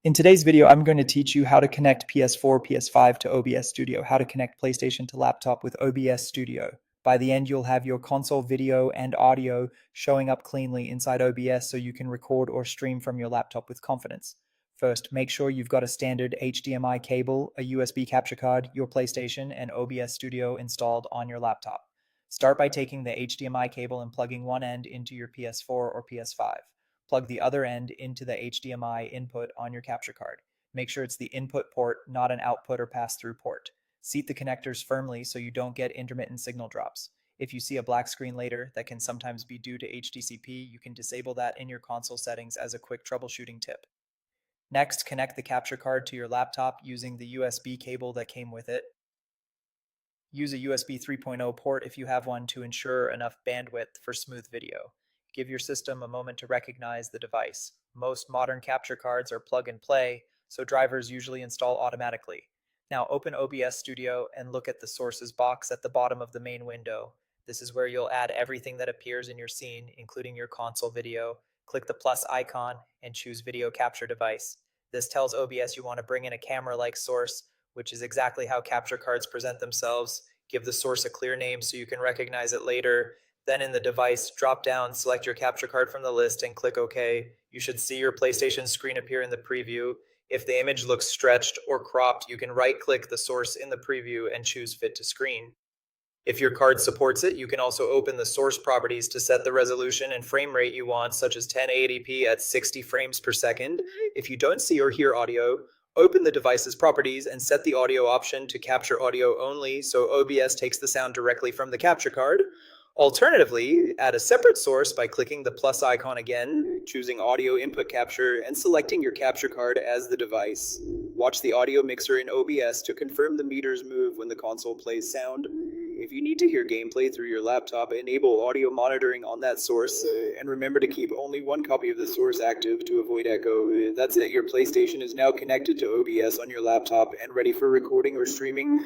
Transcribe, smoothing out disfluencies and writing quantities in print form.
In today's video, I'm going to teach you how to connect PS4, PS5 to OBS Studio, how to connect PlayStation to laptop with OBS Studio. By the end, you'll have your console video and audio showing up cleanly inside OBS so you can record or stream from your laptop with confidence. First, make sure you've got a standard HDMI cable, a USB capture card, your PlayStation, and OBS Studio installed on your laptop. Start by taking the HDMI cable and plugging one end into your PS4 or PS5. Plug the other end into the HDMI input on your capture card. Make sure it's the input port, not an output or pass-through port. Seat the connectors firmly so you don't get intermittent signal drops. If you see a black screen later, that can sometimes be due to HDCP, you can disable that in your console settings as a quick troubleshooting tip. Next, connect the capture card to your laptop using the USB cable that came with it. Use a USB 3.0 port if you have one to ensure enough bandwidth for smooth video. Give your system a moment to recognize the device. Most modern capture cards are plug and play, so drivers usually install automatically. Now open OBS Studio and look at the sources box at the bottom of the main window. This is where you'll add everything that appears in your scene, including your console video. Click the plus icon and choose Video Capture Device. This tells OBS you want to bring in a camera-like source, which is exactly how capture cards present themselves. Give the source a clear name so you can recognize it later. Then in the device, drop down, select your capture card from the list and click OK. You should see your PlayStation screen appear in the preview. If the image looks stretched or cropped, you can right-click the source in the preview and choose Fit to Screen. If your card supports it, you can also open the source properties to set the resolution and frame rate you want, such as 1080p at 60 frames per second. If you don't see or hear audio, open the device's properties and set the audio option to capture audio only so OBS takes the sound directly from the capture card. Alternatively, add a separate source by clicking the plus icon again, choosing audio input capture, and selecting your capture card as the device. Watch the audio mixer in OBS to confirm the meters move when the console plays sound. If you need to hear gameplay through your laptop, enable audio monitoring on that source, and remember to keep only one copy of the source active to avoid echo. That's it, your PlayStation is now connected to OBS on your laptop and ready for recording or streaming.